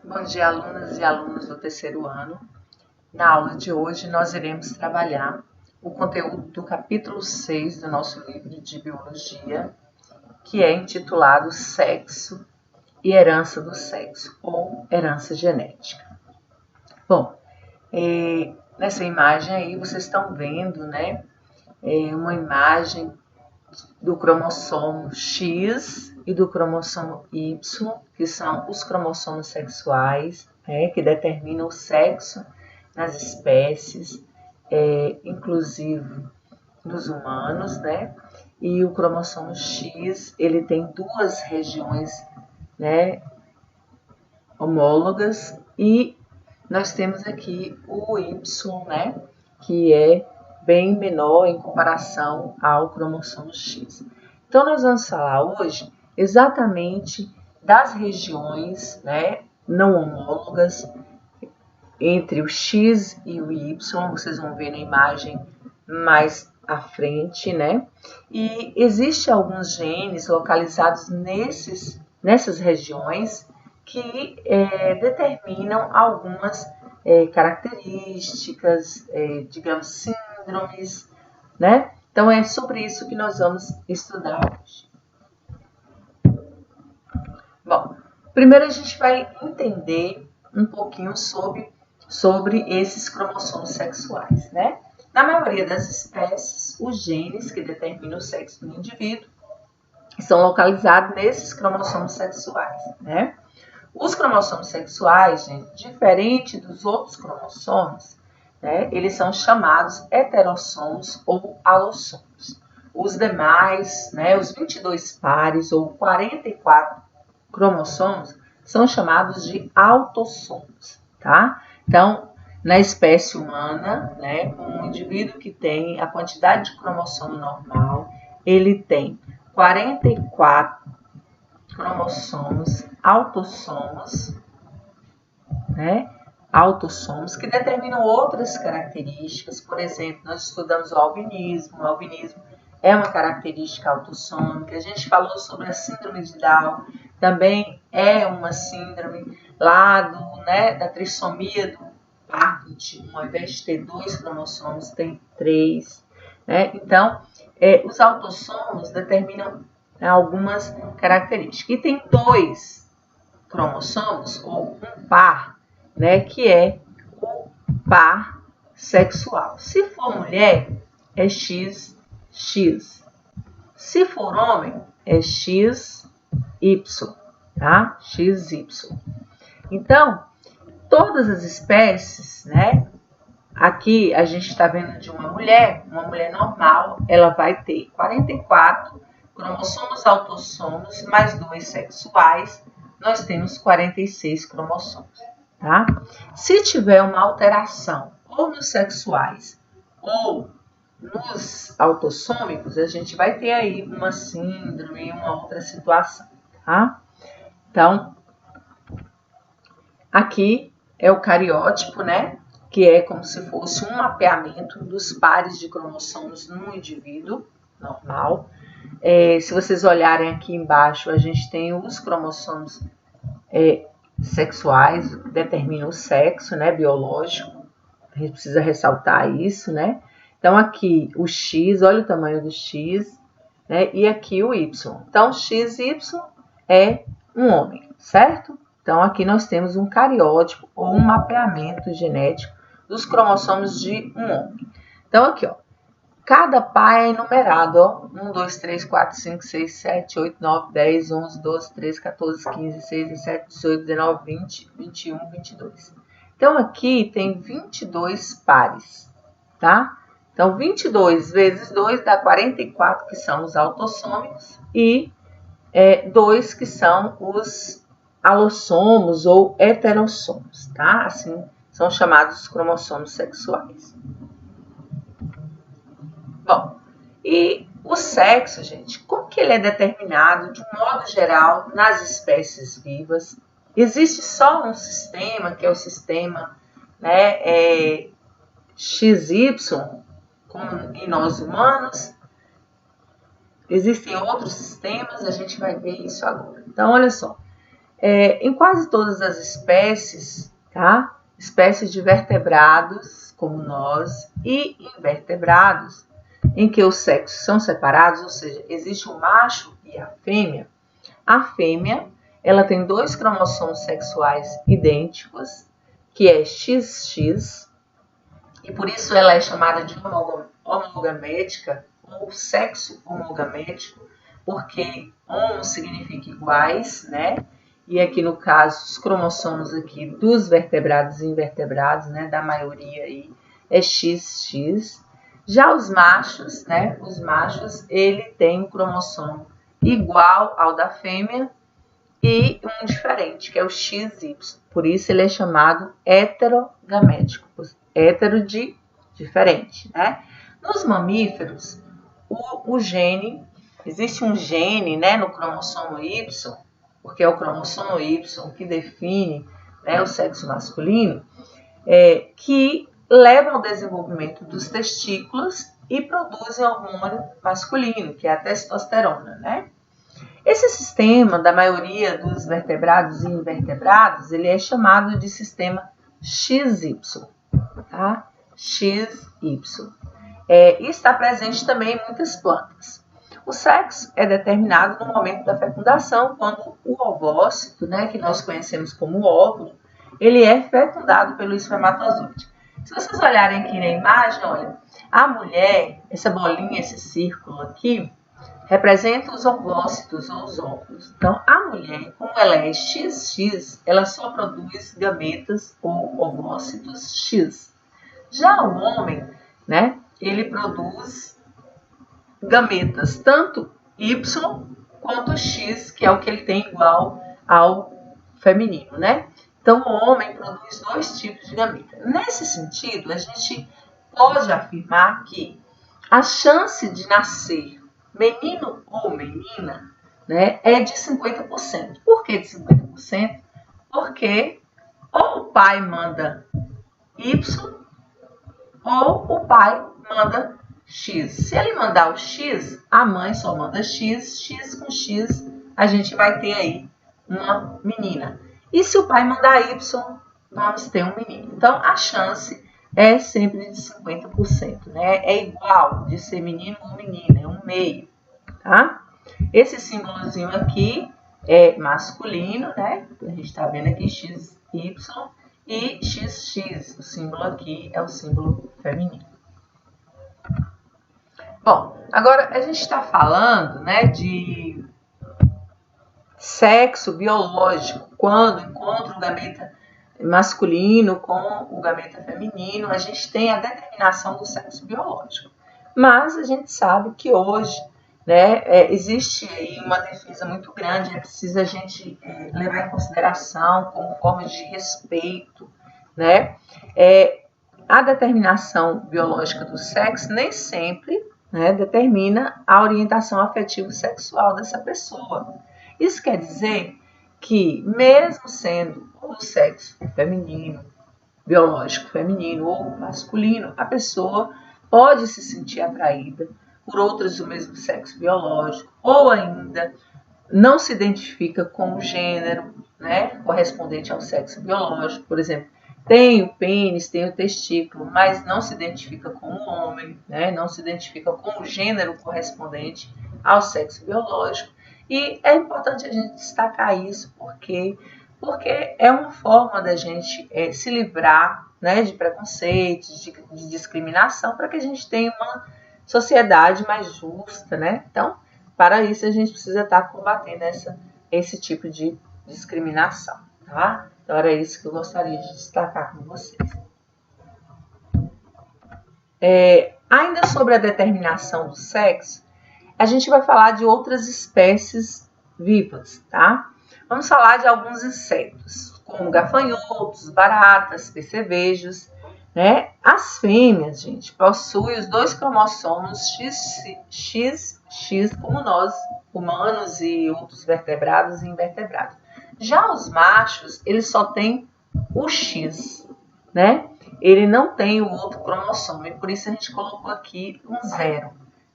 Bom dia, alunas e alunos do terceiro ano. Na aula de hoje, nós iremos trabalhar o conteúdo do capítulo 6 do nosso livro de Biologia, que é intitulado Sexo e Herança do Sexo, ou Herança Genética. Bom, nessa imagem aí, vocês estão vendo, né, uma imagem do cromossomo X e do cromossomo Y, que são os cromossomos sexuais, que determinam o sexo nas espécies, inclusive nos humanos, né? E o cromossomo X, ele tem duas regiões, né, homólogas, e nós temos aqui o Y, né, que é bem menor em comparação ao cromossomo X. Então, nós vamos falar hoje exatamente das regiões, né, não homólogas entre o X e o Y. Vocês vão ver na imagem mais à frente, né? E existem alguns genes localizados nessas regiões que determinam algumas características, digamos, síndromes, né? Então, é sobre isso que nós vamos estudar hoje. Bom, primeiro a gente vai entender um pouquinho sobre esses cromossomos sexuais, né? Na maioria das espécies, os genes que determinam o sexo do indivíduo são localizados nesses cromossomos sexuais, né? Os cromossomos sexuais, gente, diferente dos outros cromossomos, né, eles são chamados heterossomos ou alossomos. Os demais, né, os 22 pares ou 44 cromossomos, são chamados de autossomos, tá? Então, na espécie humana, né, um indivíduo que tem a quantidade de cromossomo normal, ele tem 44 cromossomos autossomos, né? Autossomos que determinam outras características. Por exemplo, nós estudamos o albinismo. O albinismo é uma característica autossômica. A gente falou sobre a síndrome de Down, também é uma síndrome lá da trissomia do par 21. Ao invés de ter 2 cromossomos, tem 3. Né? Então, os autossomos determinam algumas características. E tem 2 cromossomos, ou um par, né, que é o par sexual. Se for mulher, é XX. Se for homem, é XY, tá? XY. Então, todas as espécies, né? Aqui a gente está vendo de uma mulher normal, ela vai ter 44 cromossomos autossomos, mais 2 sexuais, nós temos 46 cromossomos, tá? Se tiver uma alteração ou nos sexuais ou nos autossômicos, a gente vai ter aí uma síndrome, uma outra situação, tá? Então, aqui é o cariótipo, né? Que é como se fosse um mapeamento dos pares de cromossomos no indivíduo normal. Se vocês olharem aqui embaixo, a gente tem os cromossomos sexuais, que determinam o sexo, né, biológico. A gente precisa ressaltar isso, né? Então, aqui o X, olha o tamanho do X, né? E aqui o Y. Então, XY é um homem, certo? Então, aqui nós temos um cariótipo ou um mapeamento genético dos cromossomos de um homem. Então, aqui, ó, cada par é enumerado, ó, 1, 2, 3, 4, 5, 6, 7, 8, 9, 10, 11, 12, 13, 14, 15, 16, 17, 18, 19, 20, 21, 22. Então, aqui tem 22 pares, tá? Então, 22 vezes 2 dá 44, que são os autossômicos, e 2 que são os alossomos ou heterossomos, tá? Assim, são chamados os cromossomos sexuais. Bom, e o sexo, gente, como que ele é determinado de um modo geral nas espécies vivas? Existe só um sistema, que é o sistema, né, XY, como em nós humanos. Existem outros sistemas, a gente vai ver isso agora. Então, olha só. Em quase todas as espécies, tá? Espécies de vertebrados, como nós, e invertebrados, em que os sexos são separados, ou seja, existe o macho e a fêmea, ela tem 2 cromossomos sexuais idênticos, que é XX, e por isso ela é chamada de homogamética, ou sexo homogamético, porque homo significa iguais, né? E aqui no caso, os cromossomos aqui dos vertebrados e invertebrados, né, da maioria aí, é XX. Já os machos, né, ele tem um cromossomo igual ao da fêmea e um diferente, que é o XY. Por isso ele é chamado heterogamético, hétero de diferente, né? Nos mamíferos, existe um gene, né, no cromossomo Y, porque é o cromossomo Y que define, né, o sexo masculino, que leva ao desenvolvimento dos testículos e produzem hormônio masculino, que é a testosterona, né? Esse sistema, da maioria dos vertebrados e invertebrados, ele é chamado de sistema XY, tá? XY. E está presente também em muitas plantas. O sexo é determinado no momento da fecundação, quando o ovócito, né, que nós conhecemos como óvulo, ele é fecundado pelo espermatozoide. Se vocês olharem aqui na imagem, olha, a mulher, essa bolinha, esse círculo aqui, representa os ovócitos ou os óvulos. Então, a mulher, como ela é XX, ela só produz gametas ou ovócitos X. Já o homem, né, ele produz gametas, tanto Y quanto X, que é o que ele tem igual ao feminino, né? Então, o homem produz 2 tipos de gameta. Nesse sentido, a gente pode afirmar que a chance de nascer menino ou menina, né, é de 50%. Por que de 50%? Porque ou o pai manda Y ou o pai manda X. Se ele mandar o X, a mãe só manda X, X com X, a gente vai ter aí uma menina. E se o pai mandar Y, vamos ter um menino. Então, a chance é sempre de 50%, né? É igual de ser menino ou menina, é um meio, tá? Esse símbolozinho aqui é masculino, né? A gente tá vendo aqui XY e XX. O símbolo aqui é o símbolo feminino. Bom, agora a gente está falando, né, de sexo biológico. Quando encontra o gameta masculino com o gameta feminino, a gente tem a determinação do sexo biológico. Mas a gente sabe que hoje, né, existe aí uma defesa muito grande, é preciso a gente levar em consideração como forma de respeito, né? A determinação biológica do sexo nem sempre, né, determina a orientação afetivo-sexual dessa pessoa. Isso quer dizer que, mesmo sendo o sexo feminino, biológico feminino ou masculino, a pessoa pode se sentir atraída por outras do mesmo sexo biológico, ou ainda não se identifica com o gênero, né, correspondente ao sexo biológico. Por exemplo, tem o pênis, tem o testículo, mas não se identifica como homem, né? Não se identifica com o gênero correspondente ao sexo biológico. E é importante a gente destacar isso porque é uma forma da gente se livrar, né, de preconceitos, de discriminação, para que a gente tenha uma sociedade mais justa, né? Então, para isso a gente precisa estar combatendo esse tipo de discriminação, tá? Então, era isso que eu gostaria de destacar com vocês. Ainda sobre a determinação do sexo, a gente vai falar de outras espécies vivas, tá? Vamos falar de alguns insetos, como gafanhotos, baratas, percevejos, né? As fêmeas, gente, possuem os 2 cromossomos XX, como nós, humanos e outros vertebrados e invertebrados. Já os machos, eles só têm o X, né? Ele não tem o outro cromossomo, e por isso a gente colocou aqui um 0.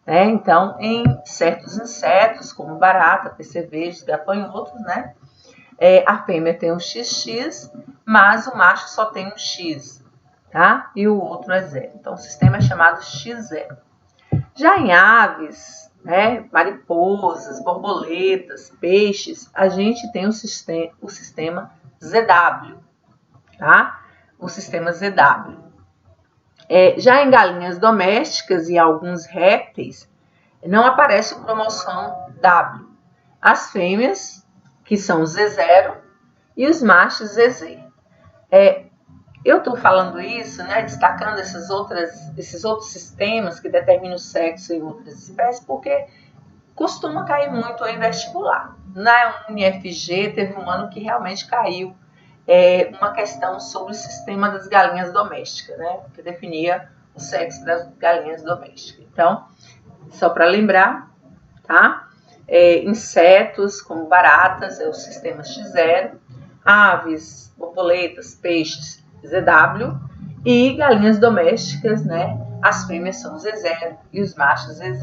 Né? Então, em certos insetos, como barata, percevejos, gafanhotos, né, a fêmea tem um XX, mas o macho só tem um X, tá? E o outro é 0. Então, o sistema é chamado X0. Já em aves, né, mariposas, borboletas, peixes, a gente tem o sistema ZW, tá? O sistema ZW. Já em galinhas domésticas e alguns répteis, não aparece o cromossomo W. As fêmeas, que são Z0, e os machos ZZ. Eu estou falando isso, né, destacando esses outros sistemas que determinam o sexo em outras espécies, porque costuma cair muito em vestibular. Na UniFG teve um ano que realmente caiu uma questão sobre o sistema das galinhas domésticas, né, que definia o sexo das galinhas domésticas. Então, só para lembrar, tá? Insetos como baratas é o sistema X0, aves, borboletas, peixes, ZW, e galinhas domésticas, né? As fêmeas são Z0 e os machos ZZ.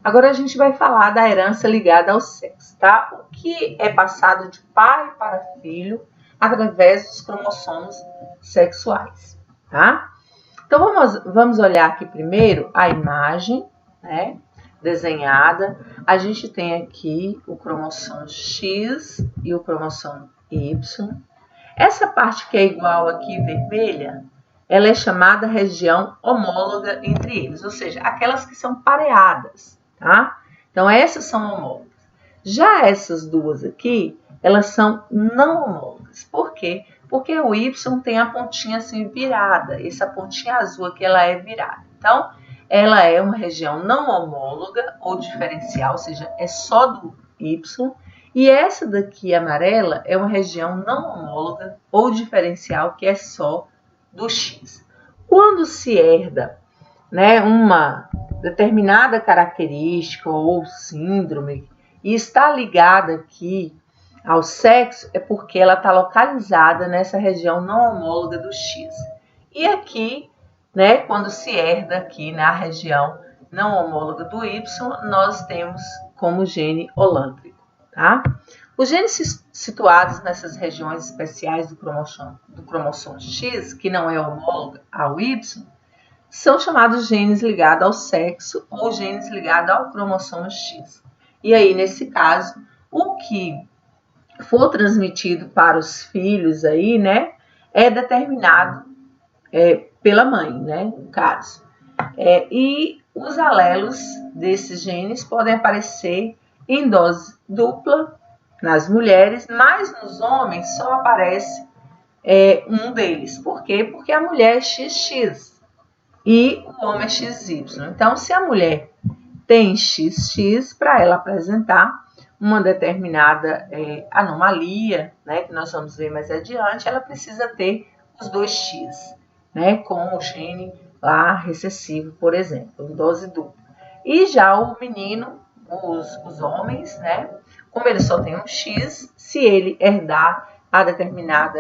Agora a gente vai falar da herança ligada ao sexo, tá? O que é passado de pai para filho através dos cromossomos sexuais, tá? Então vamos olhar aqui primeiro a imagem, né, desenhada. A gente tem aqui o cromossomo X e o cromossomo Y. Essa parte que é igual aqui, vermelha, ela é chamada região homóloga entre eles, ou seja, aquelas que são pareadas, tá? Então, essas são homólogas. Já essas duas aqui, elas são não homólogas. Por quê? Porque o Y tem a pontinha assim virada. Essa pontinha azul aqui, ela é virada. Então, ela é uma região não homóloga ou diferencial, ou seja, é só do Y. E essa daqui, amarela, é uma região não homóloga ou diferencial, que é só do X. Quando se herda, né, uma determinada característica ou síndrome e está ligada aqui ao sexo, é porque ela está localizada nessa região não homóloga do X. E aqui, né, quando se herda aqui na região não homóloga do Y, nós temos como gene holântrico, tá? Os genes situados nessas regiões especiais do cromossomo X, que não é homólogo ao Y, são chamados genes ligados ao sexo ou genes ligados ao cromossomo X. E aí, nesse caso, o que for transmitido para os filhos aí, né, é determinado pela mãe, né, no caso. E os alelos desses genes podem aparecer em dose dupla nas mulheres, mas nos homens só aparece um deles. Por quê? Porque a mulher é XX e o homem é XY. Então, se a mulher tem XX, para ela apresentar uma determinada anomalia, né, que nós vamos ver mais adiante, ela precisa ter os dois X, né, com o gene lá recessivo, por exemplo, em dose dupla. E já o menino, os homens, né, como ele só tem um X, se ele herdar o determinado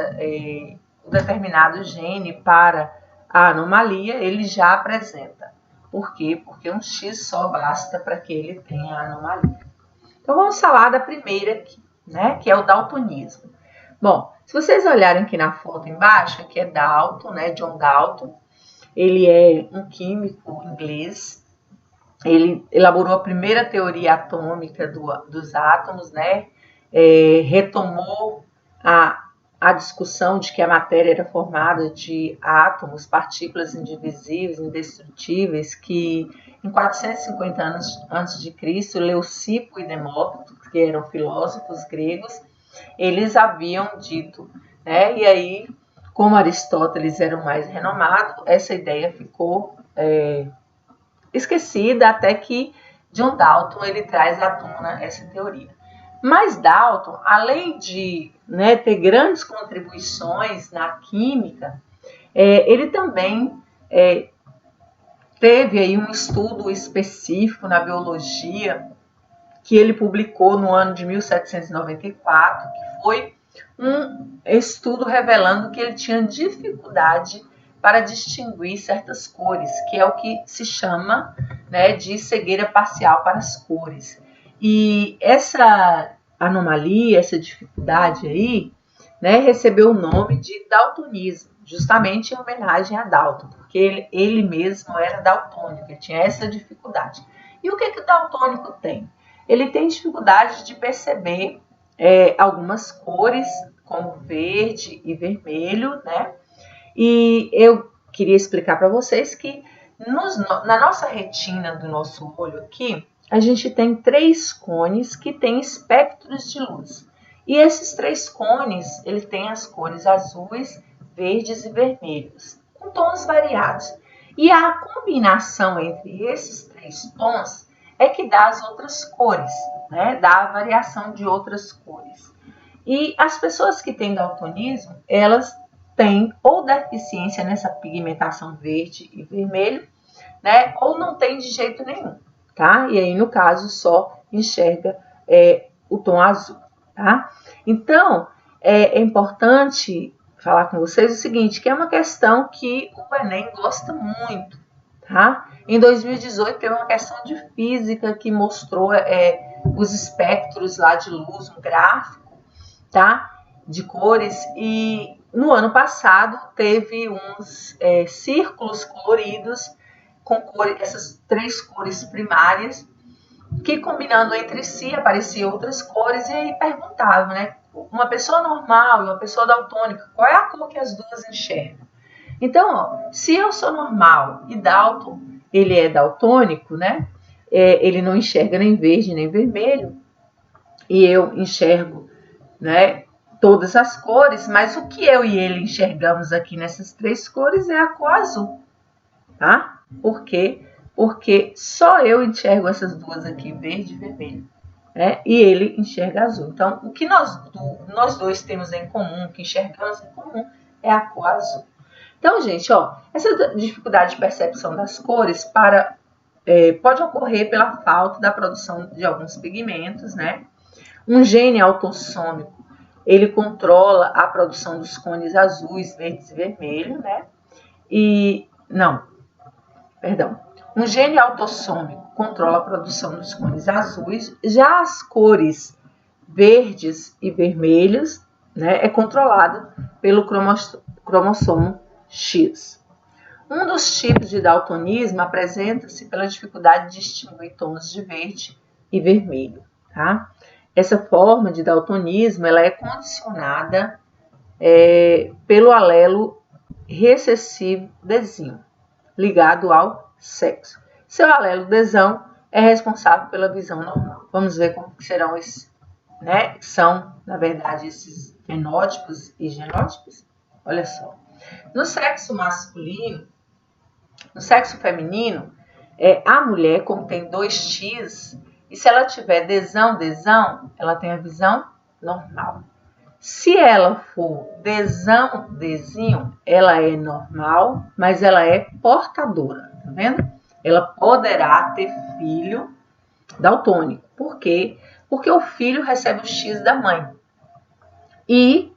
gene para a anomalia, ele já apresenta. Por quê? Porque um X só basta para que ele tenha a anomalia. Então, vamos falar da primeira aqui, né, que é o daltonismo. Bom, se vocês olharem aqui na foto embaixo, aqui é Dalton, né, John Dalton. Ele é um químico inglês. Ele elaborou a primeira teoria atômica dos átomos, né, retomou a discussão de que a matéria era formada de átomos, partículas indivisíveis, indestrutíveis, que em 450 anos antes de Cristo, Leucipo e Demócrito, que eram filósofos gregos, eles haviam dito, né? E aí, como Aristóteles era o mais renomado, essa ideia ficou esquecida até que John Dalton ele traz à tona essa teoria. Mas Dalton, além de, né, ter grandes contribuições na química, ele também teve aí um estudo específico na biologia que ele publicou no ano de 1794, que foi um estudo revelando que ele tinha dificuldade para distinguir certas cores, que é o que se chama, né, de cegueira parcial para as cores. E essa anomalia, essa dificuldade aí, né, recebeu o nome de daltonismo, justamente em homenagem a Dalton, porque ele mesmo era daltônico, ele tinha essa dificuldade. E o que o daltônico tem? Ele tem dificuldade de perceber algumas cores, como verde e vermelho, né? E eu queria explicar para vocês que na nossa retina do nosso olho aqui, a gente tem 3 cones que têm espectros de luz. E esses 3 cones, eles têm as cores azuis, verdes e vermelhos, com tons variados. E a combinação entre esses 3 tons é que dá as outras cores, né? Dá a variação de outras cores. E as pessoas que têm daltonismo, elas têm ou deficiência nessa pigmentação verde e vermelho, né? Ou não tem de jeito nenhum, tá? E aí, no caso, só enxerga o tom azul, tá? Então, é importante falar com vocês o seguinte, que é uma questão que o Enem gosta muito, tá? Em 2018, teve uma questão de física que mostrou os espectros lá de luz, um gráfico, tá? De cores, e no ano passado teve uns círculos coloridos com essas 3 cores primárias, que combinando entre si apareciam outras cores, e aí perguntavam, né? Uma pessoa normal e uma pessoa daltônica, qual é a cor que as duas enxergam? Então, ó, se eu sou normal e Dalton, ele é daltônico, né? Ele não enxerga nem verde nem vermelho, e eu enxergo, né, todas as cores, mas o que eu e ele enxergamos aqui nessas 3 cores é a cor azul, tá? Por quê? Porque só eu enxergo essas duas aqui, verde e vermelho, né? E ele enxerga azul. Então, o que nós dois temos em comum, que enxergamos em comum, é a cor azul. Então, gente, ó, essa dificuldade de percepção das cores pode ocorrer pela falta da produção de alguns pigmentos, né? Um gene autossômico, ele controla a produção dos cones azuis, verdes e vermelhos, né? Um gene autossômico controla a produção dos cones azuis, já as cores verdes e vermelhos, né, é controlado pelo cromossomo X. Um dos tipos de daltonismo apresenta-se pela dificuldade de distinguir tons de verde e vermelho, tá? Essa forma de daltonismo, ela é condicionada pelo alelo recessivo desinho, ligado ao sexo. Seu alelo desão é responsável pela visão normal. Vamos ver como serão esses, né? São, na verdade, esses fenótipos e genótipos. Olha só. No sexo masculino, no sexo feminino, a mulher, como tem 2X, e se ela tiver desão, ela tem a visão normal. Se ela for desão, desinho, ela é normal, mas ela é portadora, tá vendo? Ela poderá ter filho daltônico. Por quê? Porque o filho recebe o X da mãe e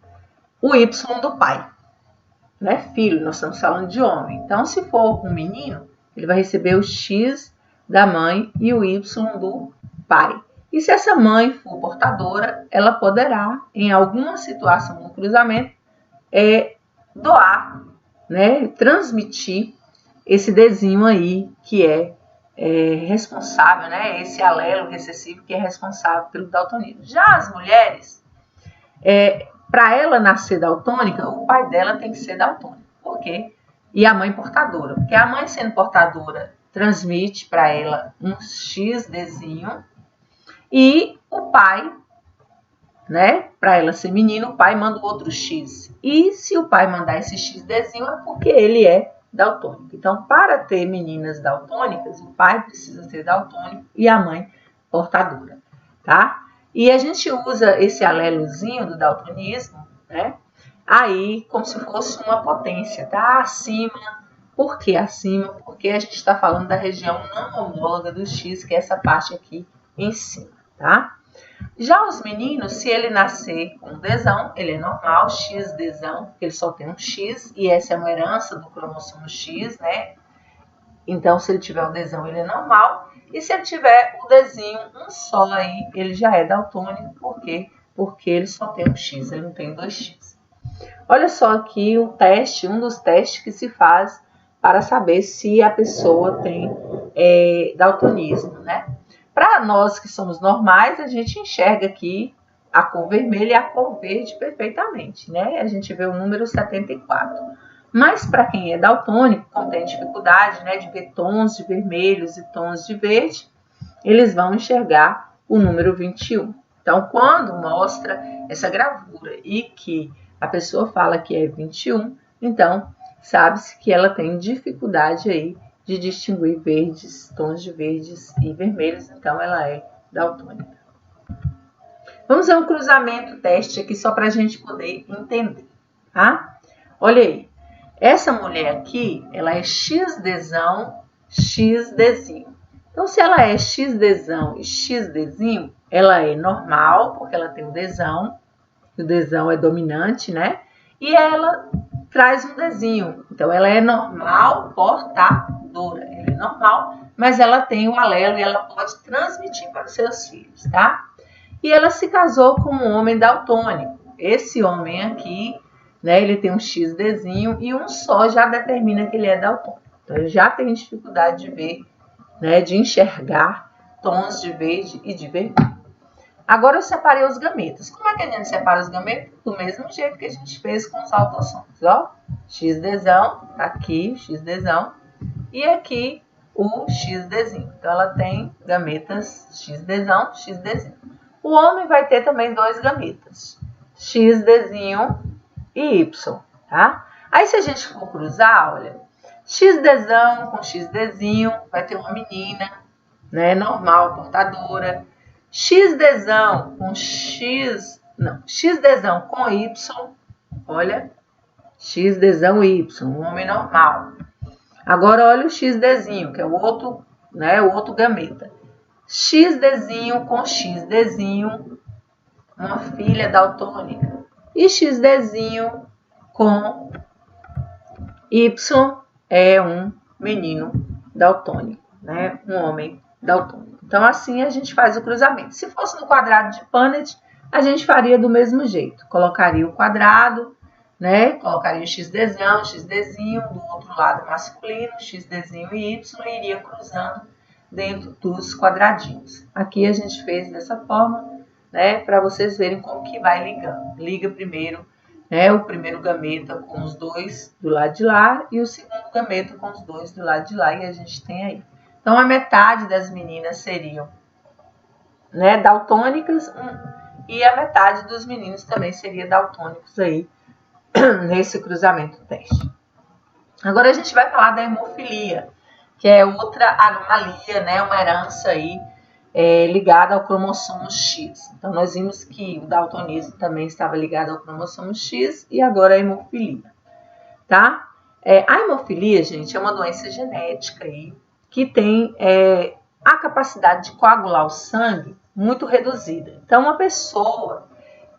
o Y do pai. Não é filho, nós estamos falando de homem. Então, se for um menino, ele vai receber o X da mãe e o Y do pai. E se essa mãe for portadora, ela poderá, em alguma situação no cruzamento, doar, né, transmitir esse desenho aí que é responsável, né, esse alelo recessivo que é responsável pelo daltonismo. Já as mulheres, para ela nascer daltônica, o pai dela tem que ser daltônico. Por quê? E a mãe portadora. Porque a mãe sendo portadora transmite para ela um X desenho. E o pai, né, para ela ser menino, o pai manda outro X. E se o pai mandar esse X desenho é porque ele é daltônico. Então, para ter meninas daltônicas, o pai precisa ser daltônico e a mãe portadora, tá? E a gente usa esse alelozinho do daltonismo, né, aí como se fosse uma potência, tá? Acima. Por que acima? Porque a gente está falando da região não homóloga do X, que é essa parte aqui em cima, tá? Já os meninos, se ele nascer com desão, ele é normal, X desão, porque ele só tem um X, e essa é uma herança do cromossomo X, né? Então, se ele tiver o desão, ele é normal. E se ele tiver o Dzinho, um só aí, ele já é daltônico. Por quê? Porque ele só tem um X, ele não tem 2X. Olha só aqui o teste, um dos testes que se faz para saber se a pessoa tem daltonismo, né? Para nós que somos normais, a gente enxerga aqui a cor vermelha e a cor verde perfeitamente, né? A gente vê o número 74. Mas para quem é daltônico, como tem dificuldade, né, de ver tons de vermelhos e tons de verde, eles vão enxergar o número 21. Então, quando mostra essa gravura e que a pessoa fala que é 21, então sabe-se que ela tem dificuldade aí de distinguir verdes, tons de verdes e vermelhos, então ela é daltônica. Vamos ver um cruzamento teste aqui só para a gente poder entender, tá? Olha aí, essa mulher aqui, ela é XDzão, XDzinho. Então, se ela é XDzão e XDzinho, ela é normal, porque ela tem o Dzão, o Dzão é dominante, né? E ela traz um Dzinho. Então, ela é normal portadora. Ela é normal, mas ela tem um alelo e ela pode transmitir para os seus filhos, tá? E ela se casou com um homem daltônico. Esse homem aqui, né, ele tem um XDzinho e um só já determina que ele é daltônico. Então, ele já tem dificuldade de ver, né, de enxergar tons de verde e de vermelho. Agora eu separei os gametas. Como é que a gente separa os gametas? Do mesmo jeito que a gente fez com os autossons. Ó, XDzão, tá aqui o XDzão. E aqui o XDzinho. Então, ela tem gametas XDzão, XDzinho. O homem vai ter também dois gametas, XDzinho e Y, tá? Aí, se a gente for cruzar, olha, XDzão com XDzinho, vai ter uma menina, né, normal, portadora. XDzão com XDzão com Y, olha, XDzão e Y, um homem normal. Agora, olha o XDzinho, que é o outro, né, o outro gameta. XDzinho com XDzinho, uma filha daltônica. E XDzinho com Y é um menino daltônico, né? Um homem daltônico. Então, assim a gente faz o cruzamento. Se fosse no quadrado de Punnett, a gente faria do mesmo jeito. Colocaria o quadrado, né? Colocaria o XDzão, XDzinho, do outro lado masculino, XDzinho e Y, e iria cruzando dentro dos quadradinhos. Aqui a gente fez dessa forma, né? Para vocês verem como que vai ligando. Liga primeiro, né, o primeiro gameta com os dois do lado de lá e o segundo gameta com os dois do lado de lá, e a gente tem aí. Então, a metade das meninas seriam, né, daltônicas, e a metade dos meninos também seria daltônicos aí, nesse cruzamento teste. Agora a gente vai falar da hemofilia, que é outra anomalia, né, uma herança aí, ligada ao cromossomo X. Então, nós vimos que o daltonismo também estava ligado ao cromossomo X e agora a hemofilia, tá? A hemofilia, gente, é uma doença genética aí, que tem a capacidade de coagular o sangue muito reduzida. Então, uma pessoa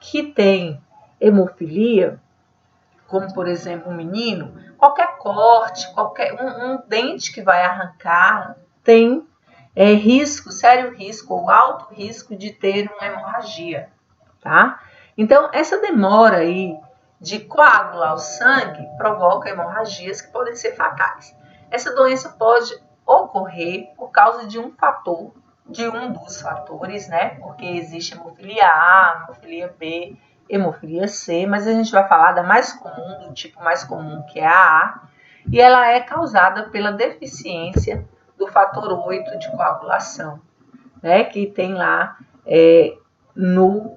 que tem hemofilia, como por exemplo um menino, qualquer corte, qualquer um dente que vai arrancar tem risco, sério risco ou alto risco de ter uma hemorragia, tá? Então, essa demora aí de coagular o sangue provoca hemorragias que podem ser fatais. Essa doença pode ocorrer por causa de um fator, de um dos fatores, né? Porque existe hemofilia A, hemofilia B, hemofilia C, mas a gente vai falar da mais comum, do tipo mais comum, que é a A, e ela é causada pela deficiência do fator 8 de coagulação, né, que tem lá no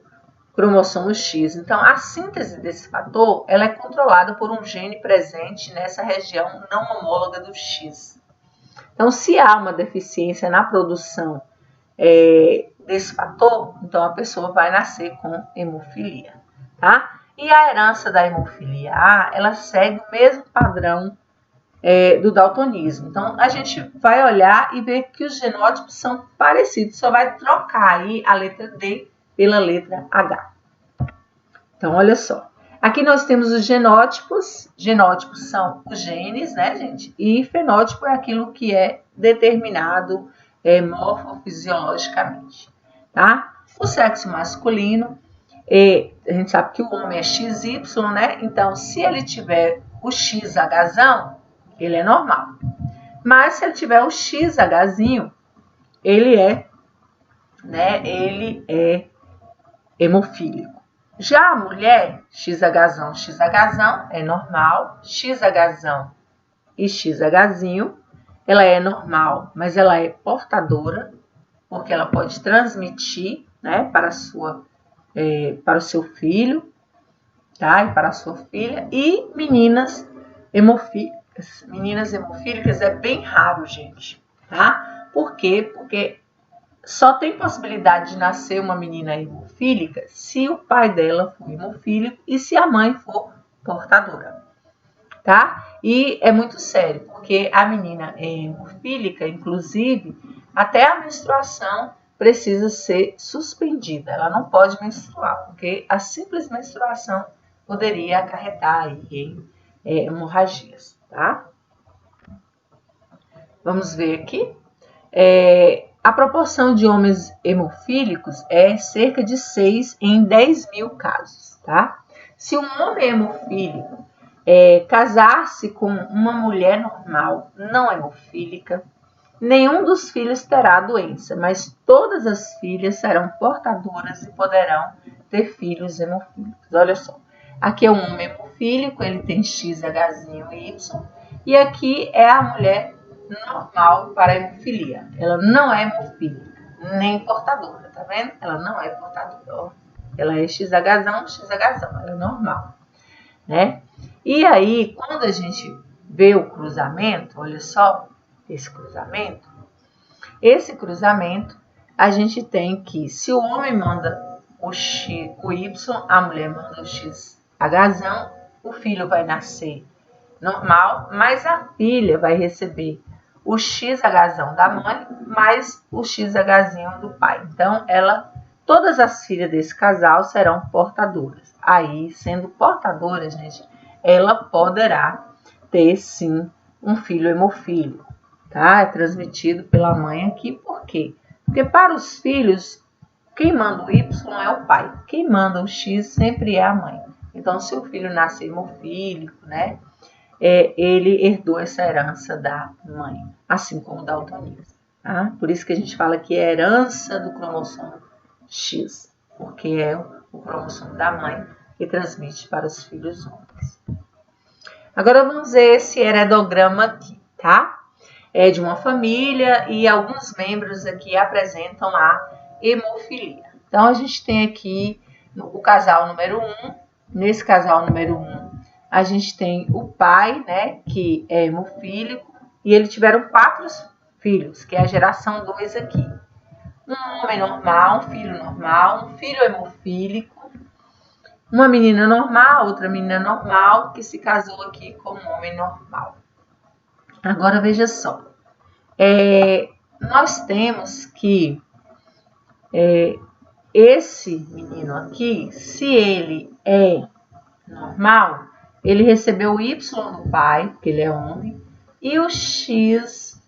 cromossomo X. Então, a síntese desse fator ela é controlada por um gene presente nessa região não homóloga do X. Então, se há uma deficiência na produção desse fator, então a pessoa vai nascer com hemofilia, tá? E a herança da hemofilia A, ela segue o mesmo padrão do daltonismo. Então, a gente vai olhar e ver que os genótipos são parecidos, só vai trocar aí a letra D pela letra H. Então, olha só. Aqui nós temos os genótipos. Genótipos são os genes, né, gente? E fenótipo é aquilo que é determinado morfofisiologicamente, tá? O sexo masculino, a gente sabe que o homem é XY, né? Então, se ele tiver o XHzão, ele é normal. Mas se ele tiver o XHzinho, ele é hemofílico. Já a mulher, XHzão é normal, XHzão e XHzinho, ela é normal, mas ela é portadora, porque ela pode transmitir, né, para o seu filho, tá? E para a sua filha. E meninas hemofílicas. Meninas hemofílicas é bem raro, gente, tá? Por quê? Porque só tem possibilidade de nascer uma menina hemofílica se o pai dela for hemofílico e se a mãe for portadora, tá? E é muito sério, porque a menina hemofílica, inclusive, até a menstruação precisa ser suspendida. Ela não pode menstruar, porque a simples menstruação poderia acarretar em hemorragias, tá? Vamos ver aqui. A proporção de homens hemofílicos é cerca de 6 em 10 mil casos, tá? Se um homem hemofílico casar-se com uma mulher normal, não hemofílica, nenhum dos filhos terá a doença, mas todas as filhas serão portadoras e poderão ter filhos hemofílicos. Olha só, aqui é um homem hemofílico, ele tem XHzinho e Y, e aqui é a mulher normal para a hemofilia. Ela não é hemofílica, nem portadora, tá vendo? Ela não é portadora. Ela é XHzão, ela é normal, né? E aí, quando a gente vê o cruzamento, olha só, esse cruzamento, a gente tem que, se o homem manda o Y, a mulher manda o XHzão, o filho vai nascer normal, mas a filha vai receber o XHzão da mãe, mais o XHzinho do pai. Então, todas as filhas desse casal serão portadoras. Aí, sendo portadoras, gente, ela poderá ter, sim, um filho hemofílico, tá? É transmitido pela mãe aqui, por quê? Porque para os filhos, quem manda o Y é o pai, quem manda o X sempre é a mãe. Então, se o filho nasce hemofílico, né, ele herdou essa herança da mãe, assim como o daltonismo, tá? Por isso que a gente fala que é herança do cromossomo X, porque é o cromossomo da mãe que transmite para os filhos homens. Agora vamos ver esse heredograma aqui, tá? É de uma família e alguns membros aqui apresentam a hemofilia. Então, a gente tem aqui o casal número 1. Nesse casal número 1, a gente tem o pai, né, que é hemofílico, e eles tiveram 4 filhos, que é a geração 2 aqui. Um homem normal, um filho hemofílico, uma menina normal, outra menina normal, que se casou aqui com um homem normal. Agora, veja só. Nós temos que esse menino aqui, se ele é normal, ele recebeu o Y do pai, porque ele é homem, e o XHzão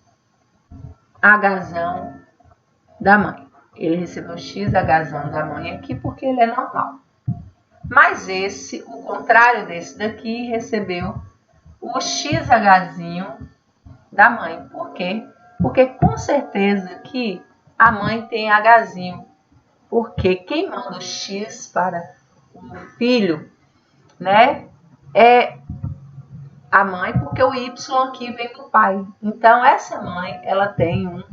da mãe. Ele recebeu o XHzão da mãe aqui porque ele é normal. Mas o contrário desse daqui, recebeu o XHzinho da mãe. Por quê? Porque com certeza que a mãe tem Hzinho. Porque quem manda o X para o filho, né, é a mãe, porque o Y aqui vem do pai. Então, essa mãe, ela tem um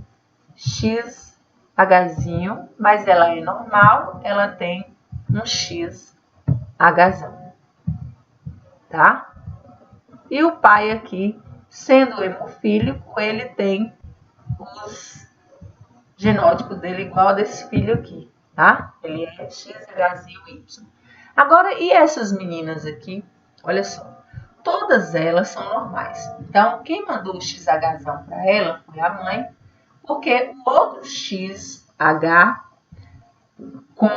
XHzinho, mas ela é normal, ela tem um XHzão, tá? E o pai aqui, sendo hemofílico, ele tem os genótipos dele igual desse filho aqui, tá? Ele é XHzinho Y. Agora, e essas meninas aqui? Olha só, todas elas são normais. Então, quem mandou o XHzão para ela foi a mãe, porque o outro XH com,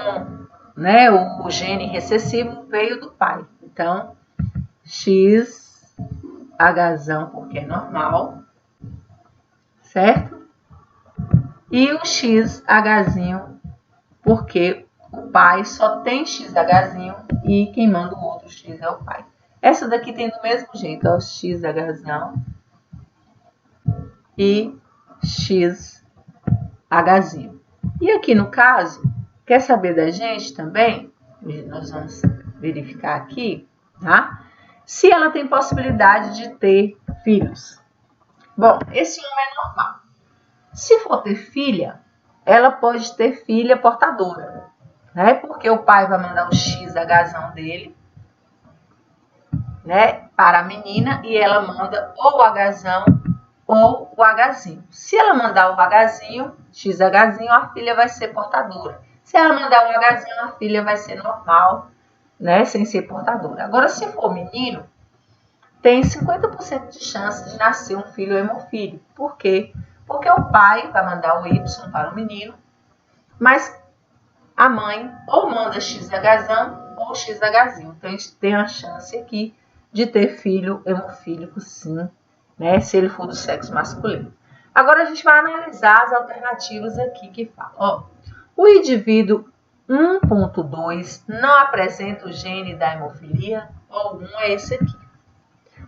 né, o gene recessivo veio do pai. Então, XHzão porque é normal, certo? E o XHzinho, porque o pai só tem XHzinho e quem manda o outro X é o pai. Essa daqui tem do mesmo jeito, ó, XHzinho e XHzinho. E aqui no caso, quer saber da gente também? Nós vamos verificar aqui, tá? Se ela tem possibilidade de ter filhos. Bom, esse homem é normal. Se for ter filha, ela pode ter filha portadora, né? Porque o pai vai mandar o XHzão dele, né, para a menina e ela manda ou o Hzão ou o Hzinho. Se ela mandar o Hzinho, XHzinho, a filha vai ser portadora. Se ela mandar o Hzinho, a filha vai ser normal, né, sem ser portadora. Agora, se for menino, tem 50% de chance de nascer um filho hemofílico. Por quê? Porque o pai vai mandar o Y para o menino, mas a mãe ou manda XHzão ou XHzinho. Então, a gente tem a chance aqui de ter filho hemofílico, sim, né? Se ele for do sexo masculino. Agora, a gente vai analisar as alternativas aqui que falam. Ó, o indivíduo 1.2 não apresenta o gene da hemofilia. Ó, o 1 é esse aqui.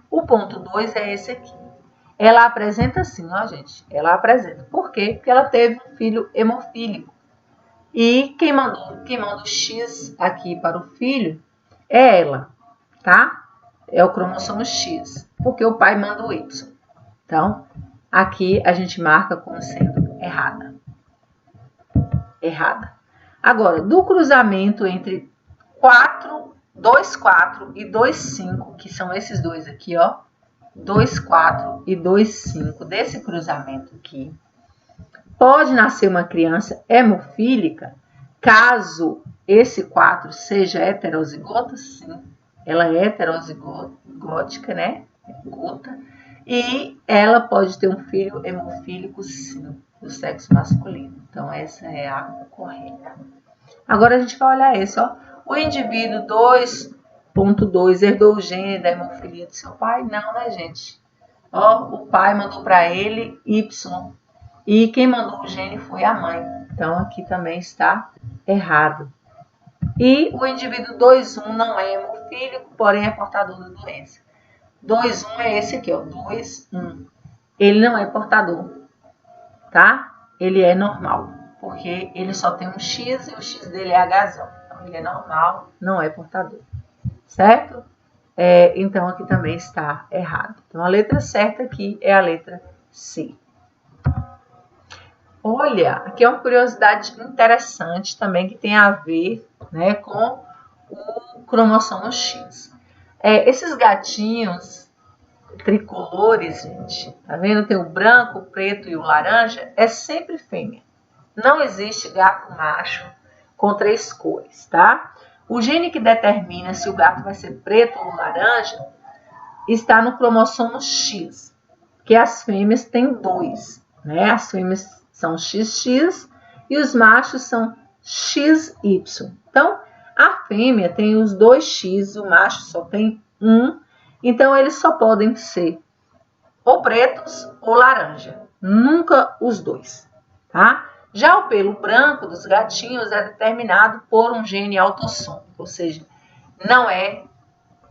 O ponto 2 é esse aqui. Ela apresenta sim, ó, gente. Ela apresenta. Por quê? Porque ela teve um filho hemofílico. E quem manda o X aqui para o filho é ela, tá? É o cromossomo X, porque o pai manda o Y. Então, aqui a gente marca como sendo errada. Errada. Agora, do cruzamento entre 2,4 e 2,5, que são esses dois aqui, ó. 2,4 e 2,5 desse cruzamento aqui. Pode nascer uma criança hemofílica, caso esse 4 seja heterozigota, sim. Ela é heterozigótica, né? Gota. E ela pode ter um filho hemofílico, sim, do sexo masculino. Então, essa é a correta. Agora, a gente vai olhar esse, ó. O indivíduo 2.2 herdou o gene da hemofilia de seu pai? Não, né, gente? Ó, o pai mandou para ele Y. E quem mandou o gene foi a mãe. Então, aqui também está errado. E o indivíduo 2.1 não é hemofílico, porém é portador da doença. 2.1 é esse aqui, ó. 2.1. Ele não é portador, tá? Ele é normal, porque ele só tem um X e o X dele é Hzão. Então, ele é normal, não é portador. Certo? Então, aqui também está errado. Então, a letra certa aqui é a letra C. Olha, aqui é uma curiosidade interessante também que tem a ver, né, com o cromossomo X. Esses gatinhos tricolores, gente, tá vendo? Tem o branco, o preto e o laranja, é sempre fêmea. Não existe gato macho com 3 cores, tá? O gene que determina se o gato vai ser preto ou laranja está no cromossomo X, que as fêmeas têm 2, né? As fêmeas são XX e os machos são XY. Então, a fêmea tem os 2X, o macho só tem 1. Então, eles só podem ser ou pretos ou laranja. Nunca os dois, tá? Já o pelo branco dos gatinhos é determinado por um gene autossômico, ou seja, não é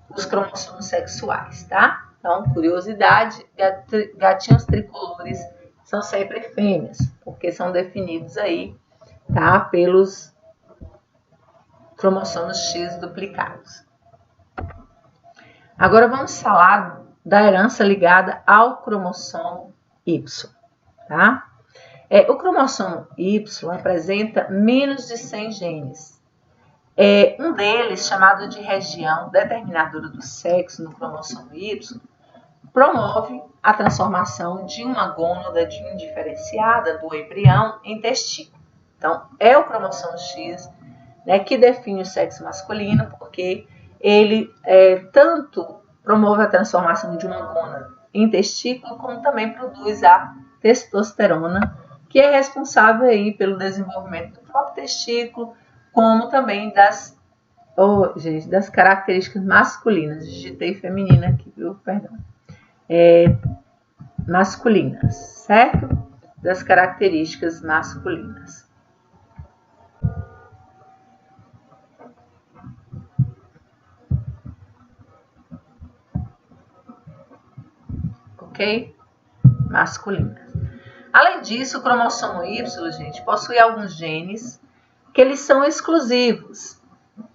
os cromossomos sexuais, tá? Então, curiosidade, gatinhos tricolores são sempre fêmeas, porque são definidos aí, tá? Pelos cromossomos X duplicados. Agora vamos falar da herança ligada ao cromossomo Y, tá? O cromossomo Y apresenta menos de 100 genes. Um deles, chamado de região determinadora do sexo no cromossomo Y, promove a transformação de uma gônada indiferenciada do embrião em testículo. Então, é o cromossomo X, né, que define o sexo masculino, porque ele tanto promove a transformação de uma gônada em testículo, como também produz a testosterona, que é responsável aí pelo desenvolvimento do próprio testículo, como também das características masculinas. Digitei feminina aqui, viu? Perdão. Masculinas, certo? das características masculinas. Ok? Masculinas. Além disso, o cromossomo Y, gente, possui alguns genes que eles são exclusivos.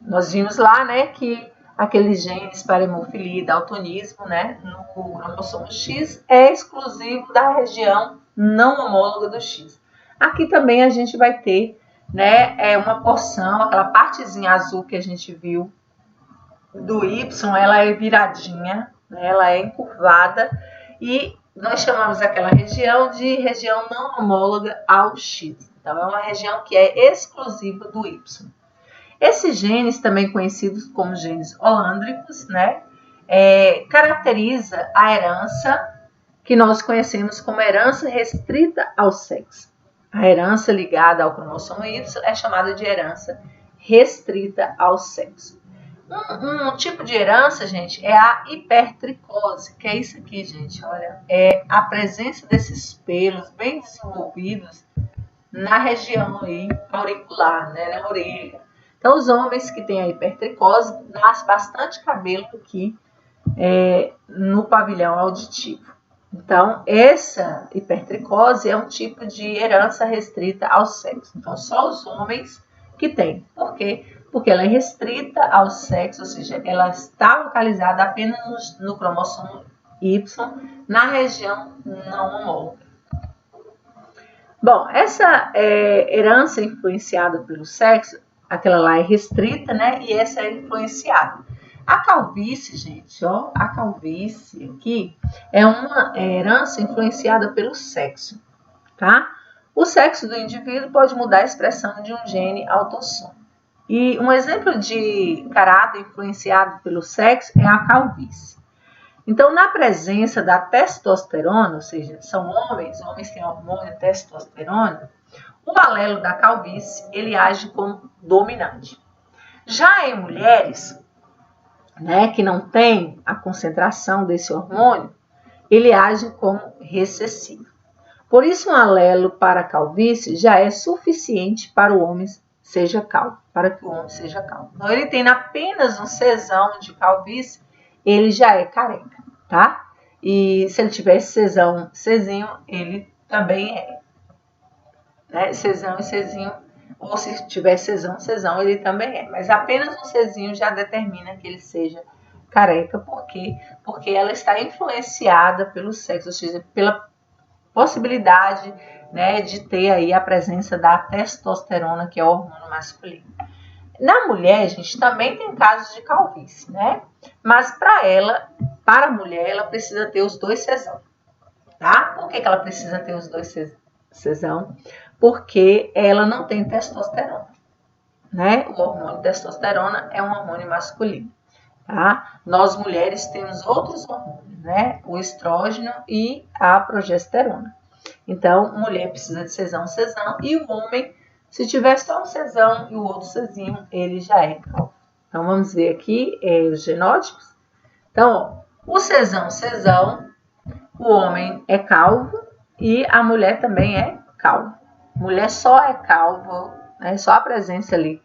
Nós vimos lá, né, que aqueles genes para hemofilia e daltonismo, né, no cromossomo X é exclusivo da região não homóloga do X. Aqui também a gente vai ter, né, uma porção, aquela partezinha azul que a gente viu do Y, ela é viradinha, né, ela é encurvada e nós chamamos aquela região de região não homóloga ao X. Então, é uma região que é exclusiva do Y. Esses genes, também conhecidos como genes holândricos, né, caracteriza a herança que nós conhecemos como herança restrita ao sexo. A herança ligada ao cromossomo Y é chamada de herança restrita ao sexo. Um tipo de herança, gente, é a hipertricose, que é isso aqui, gente, olha, é a presença desses pelos bem desenvolvidos na região aí auricular, né, na orelha. Então, os homens que têm a hipertricose, nasce bastante cabelo aqui no pavilhão auditivo. Então, essa hipertricose é um tipo de herança restrita ao sexo. Então, só os homens que têm. Por quê? Porque ela é restrita ao sexo, ou seja, ela está localizada apenas no cromossomo Y, na região não homóloga. Bom, essa herança influenciada pelo sexo, aquela lá é restrita, né? E essa é influenciada. A calvície, gente, ó, a calvície aqui é uma herança influenciada pelo sexo, tá? O sexo do indivíduo pode mudar a expressão de um gene autossômico. E um exemplo de caráter influenciado pelo sexo é a calvície. Então, na presença da testosterona, ou seja, são homens têm hormônio testosterona, o alelo da calvície, ele age como dominante. Já em mulheres, né, que não tem a concentração desse hormônio, ele age como recessivo. Por isso, um alelo para a calvície já é suficiente para o homem seja calvo, para que o homem seja calvo. Então, ele tem apenas um cesão de calvície, ele já é careca, tá? E se ele tivesse cesão, cezinho, ele também é. Né? Cesão e cezinho, ou se tiver cesão, cesão, ele também é. Mas apenas um cezinho já determina que ele seja careca, porque ela está influenciada pelo sexo, ou seja, pela possibilidade, né, de ter aí a presença da testosterona, que é o hormônio masculino. Na mulher, gente, também tem casos de calvície, né? Mas para a mulher, ela precisa ter os dois cesão, tá? Por que ela precisa ter os dois cesão? Porque ela não tem testosterona, né? O hormônio testosterona é um hormônio masculino, tá? Nós mulheres temos outros hormônios, né? O estrógeno e a progesterona. Então, mulher precisa de cesão, e o homem, se tiver só um cesão e o outro cezinho, ele já é calvo. Então, vamos ver aqui os genótipos. Então, ó, o cesão, o homem é calvo e a mulher também é calva. Mulher só é calva, né, só a presença ali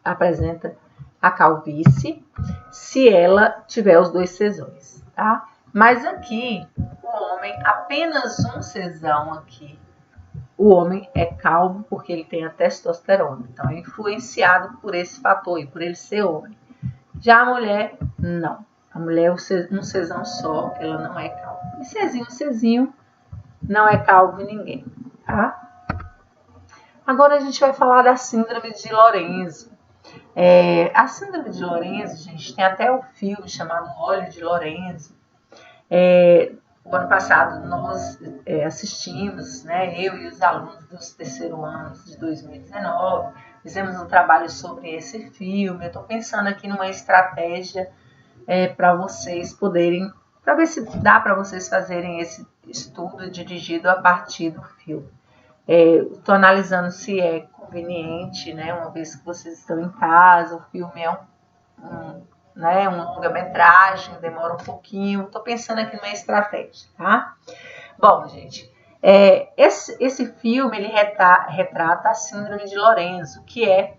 apresenta a calvície se ela tiver os dois cesões, tá? Mas aqui, o homem, apenas um cesão aqui, o homem é calvo porque ele tem a testosterona. Então, é influenciado por esse fator e por ele ser homem. Já a mulher, não. A mulher, um cesão só, ela não é calva. E cezinho, não é calvo em ninguém, tá? Agora a gente vai falar da síndrome de Lorenzo. A síndrome de Lorenzo, gente, tem até um filme chamado Óleo de Lorenzo. O ano passado nós assistimos, né, eu e os alunos dos terceiro ano de 2019, fizemos um trabalho sobre esse filme. Eu estou pensando aqui numa estratégia para vocês poderem, para ver se dá para vocês fazerem esse estudo dirigido a partir do filme. Estou analisando se é conveniente, né, uma vez que vocês estão em casa, o filme é uma longa-metragem, demora um pouquinho. Estou pensando aqui numa estratégia, tá? Bom, gente, Esse filme ele retrata a síndrome de Lorenzo, que é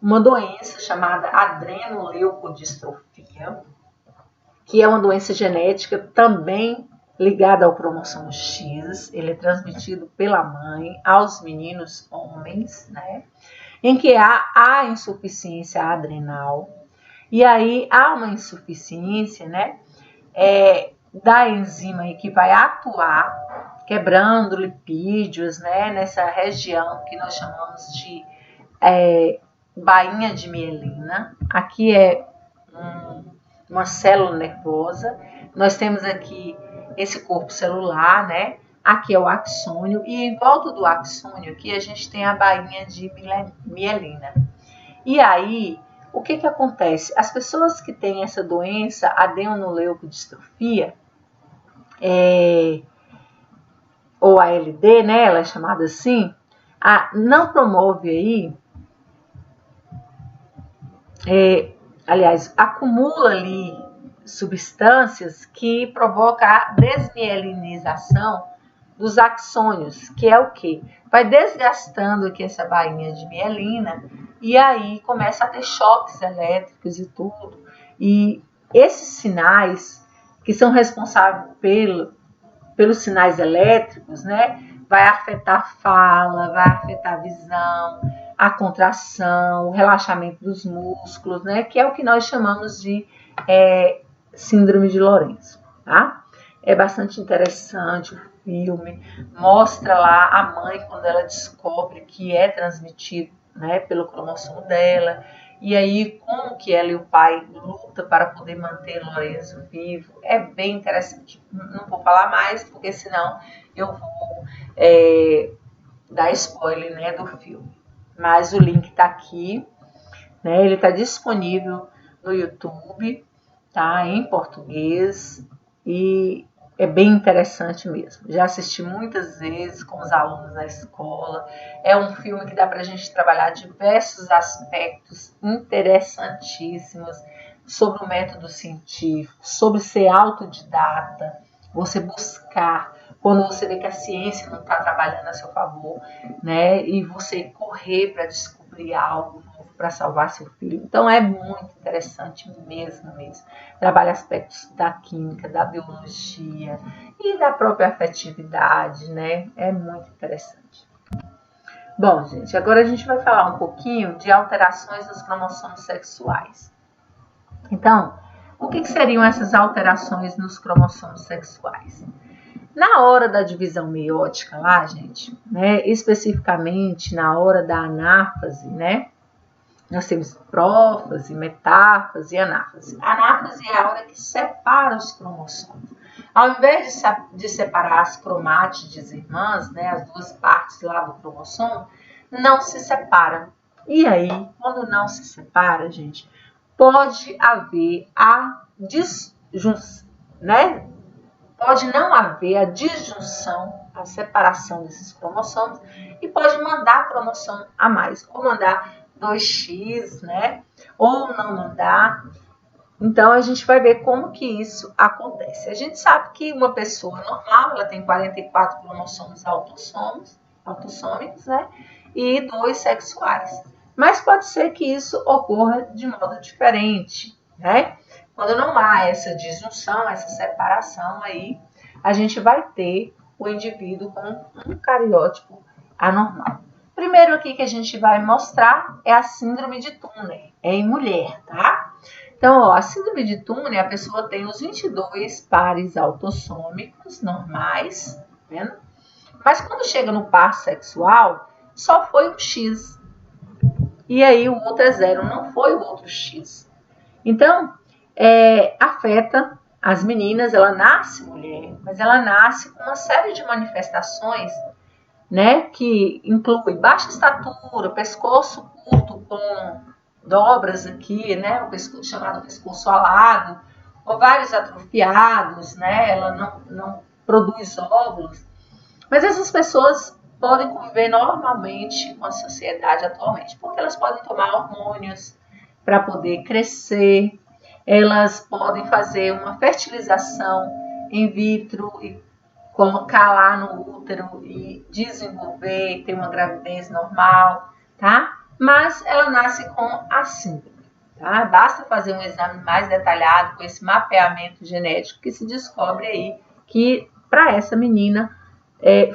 uma doença chamada adrenoleucodistrofia, que é uma doença genética também ligada ao cromossomo X. Ele é transmitido pela mãe aos meninos homens, né? Em que há insuficiência adrenal. E aí há uma insuficiência, né? Da enzima aí que vai atuar quebrando lipídios, né? Nessa região que nós chamamos de bainha de mielina. Aqui é uma célula nervosa. Nós temos aqui esse corpo celular, né? Aqui é o axônio e em volta do axônio aqui a gente tem a bainha de mielina. E aí, o que acontece? As pessoas que têm essa doença, adrenoleucodistrofia, ou ALD, né? Ela é chamada assim, não promove aí, aliás, acumula ali substâncias que provocam a desmielinização dos axônios, que é o quê? Vai desgastando aqui essa bainha de mielina e aí começa a ter choques elétricos e tudo. E esses sinais que são responsáveis pelos sinais elétricos, né? Vai afetar a fala, vai afetar a visão, a contração, o relaxamento dos músculos, né? Que é o que nós chamamos de síndrome de Lorenzo, tá? É bastante interessante o filme, mostra lá a mãe quando ela descobre que é transmitido, né, pelo cromossomo dela, e aí como que ela e o pai lutam para poder manter Lorenzo vivo. É bem interessante. Não vou falar mais, porque senão eu vou dar spoiler, né, do filme. Mas o link está aqui, né, ele está disponível no YouTube, tá, em português, e é bem interessante mesmo. Já assisti muitas vezes com os alunos na escola. É um filme que dá para a gente trabalhar diversos aspectos interessantíssimos sobre o método científico, sobre ser autodidata, você buscar quando você vê que a ciência não está trabalhando a seu favor, né? E você correr para descobrir algo para salvar seu filho. Então é muito interessante mesmo. Trabalha aspectos da química, da biologia e da própria afetividade, né? É muito interessante. Bom, gente, agora a gente vai falar um pouquinho de alterações nos cromossomos sexuais. Então, o que seriam essas alterações nos cromossomos sexuais? Na hora da divisão meiótica lá, gente, né, especificamente na hora da anáfase, né, nós temos prófase, metáfase e anáfase. A anáfase é a hora que separa os cromossomos. Ao invés de separar as cromátides irmãs, né, as duas partes lá do cromossomo, não se separa. E aí, quando não se separa, gente, pode haver a disjunção, né? Pode não haver a disjunção, a separação desses cromossomos, e pode mandar cromossomo a mais, ou mandar 2x, né? Ou não mandar. Então, a gente vai ver como que isso acontece. A gente sabe que uma pessoa normal, ela tem 44 cromossomos autossômicos, né? E 2 sexuais. Mas pode ser que isso ocorra de modo diferente, né? Quando não há essa disjunção, essa separação aí, a gente vai ter o indivíduo com um cariótipo anormal. Primeiro aqui que a gente vai mostrar é a síndrome de Turner, é em mulher, tá? Então, ó, a síndrome de Turner, a pessoa tem os 22 pares autossômicos normais, tá vendo? Mas quando chega no par sexual, só foi um X. E aí o outro é 0, não foi o outro X. Então, afeta as meninas, ela nasce mulher, mas ela nasce com uma série de manifestações, né, que inclui baixa estatura, pescoço curto com dobras aqui, né, o pescoço chamado pescoço alado, ovários atrofiados, né, ela não produz óvulos. Mas essas pessoas podem conviver normalmente com a sociedade atualmente, porque elas podem tomar hormônios para poder crescer, elas podem fazer uma fertilização in vitro colocar lá no útero e desenvolver, ter uma gravidez normal, tá? Mas ela nasce com a síndrome, tá? Basta fazer um exame mais detalhado com esse mapeamento genético que se descobre aí que para essa menina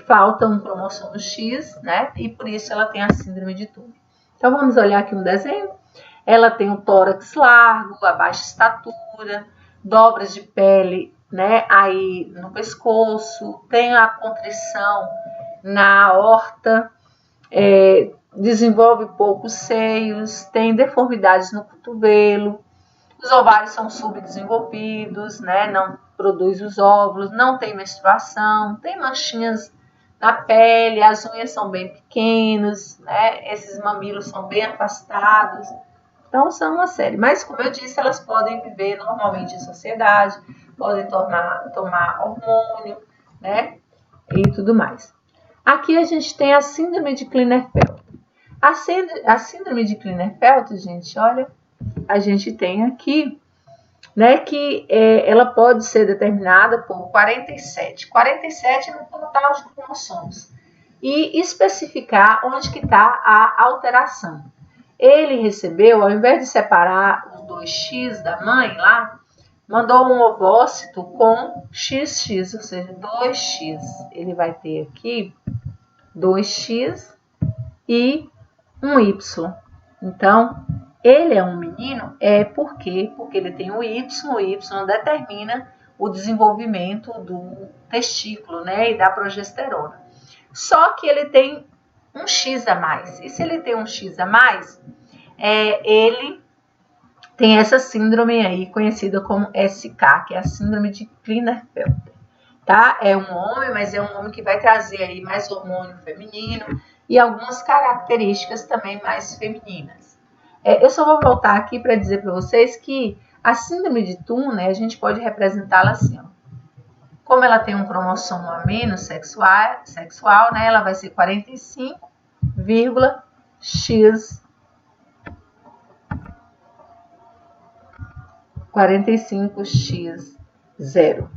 falta um cromossomo X, né? E por isso ela tem a síndrome de Turner. Então vamos olhar aqui um desenho. Ela tem o tórax largo, a baixa estatura, dobras de pele, né, aí no pescoço, tem a contrição na aorta, desenvolve poucos seios, tem deformidades no cotovelo, os ovários são subdesenvolvidos, né, não produz os óvulos, não tem menstruação, tem manchinhas na pele, as unhas são bem pequenas, né, esses mamilos são bem afastados. Então, são uma série. Mas, como eu disse, elas podem viver normalmente em sociedade, podem tomar hormônio, né? E tudo mais. Aqui a gente tem a síndrome de Klinefelter. A síndrome de Klinefelter, gente, olha, a gente tem aqui, né, que ela pode ser determinada por 47. 47 no total de cromossomos. E especificar onde que está a alteração. Ele recebeu, ao invés de separar os 2x da mãe lá, mandou um ovócito com XX, ou seja, 2x. Ele vai ter aqui 2x e um Y. Então, ele é um menino, por quê? Porque ele tem o Y determina o desenvolvimento do testículo, né, e da progesterona. Só que ele tem um X a mais. E se ele tem um X a mais, ele tem essa síndrome aí conhecida como SK, que é a síndrome de Klinefelter, tá? É um homem, mas é um homem que vai trazer aí mais hormônio feminino e algumas características também mais femininas. Eu só vou voltar aqui para dizer para vocês que a síndrome de Turner, a gente pode representá-la assim, ó. Como ela tem um cromossomo a menos sexual, né? Ela vai ser 45,x 45x0,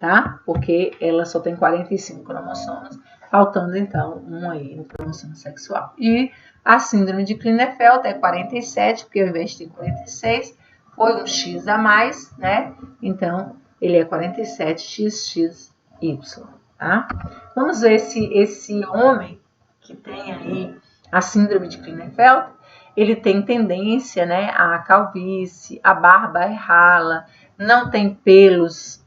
tá? Porque ela só tem 45 cromossomos, faltando então um aí no cromossomo sexual. E a síndrome de Klinefelter é 47, porque ao invés de ter 46, foi um X a mais, né? Então, ele é 47xxy, tá? Vamos ver se esse homem que tem aí a síndrome de Klinefelter, ele tem tendência, né, à calvície, a barba é rala, não tem pelos,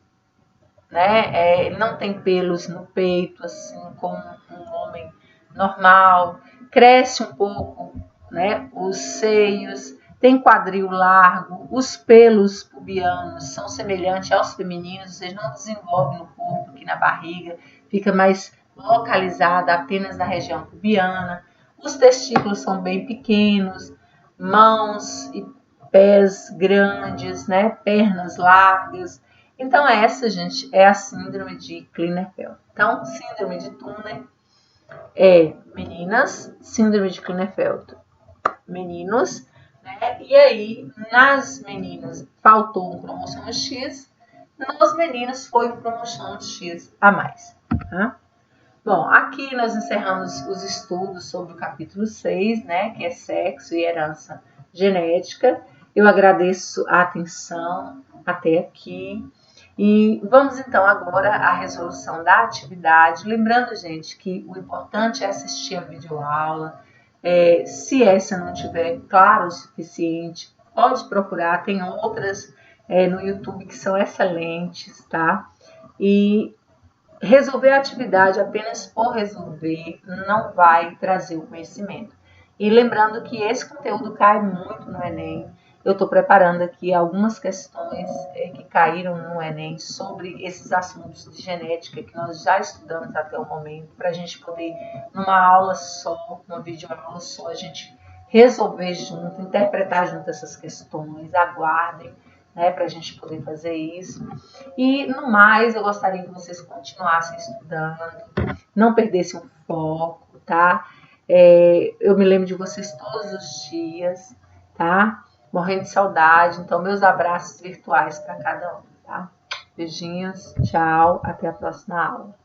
né, não tem pelos no peito, assim como um homem normal, cresce um pouco, né, os seios, tem quadril largo, os pelos pubianos são semelhantes aos femininos, ou seja, não desenvolve no corpo, aqui na barriga, fica mais localizada apenas na região pubiana. Os testículos são bem pequenos, mãos e pés grandes, né? Pernas largas. Então, essa, gente, é a síndrome de Klinefelter. Então, síndrome de Turner é meninas, síndrome de Klinefelter, meninos, né? E aí, nas meninas, faltou um cromossomo X, nos meninos foi um cromossomo X a mais, tá? Bom, aqui nós encerramos os estudos sobre o capítulo 6, né, que é sexo e herança genética. Eu agradeço a atenção até aqui. E vamos então agora à resolução da atividade. Lembrando, gente, que o importante é assistir a videoaula. Se essa não tiver clara o suficiente, pode procurar. Tem outras no YouTube que são excelentes, tá? E resolver a atividade apenas por resolver não vai trazer o conhecimento. E lembrando que esse conteúdo cai muito no Enem. Eu estou preparando aqui algumas questões que caíram no Enem sobre esses assuntos de genética que nós já estudamos até o momento, para a gente poder, numa aula só, uma videoaula só, a gente resolver junto, interpretar junto essas questões. Aguardem, né, para a gente poder fazer isso. E no mais, eu gostaria que vocês continuassem estudando, não perdessem o foco, tá? Eu me lembro de vocês todos os dias, tá? Morrendo de saudade, então meus abraços virtuais para cada um, tá? Beijinhos, tchau, até a próxima aula.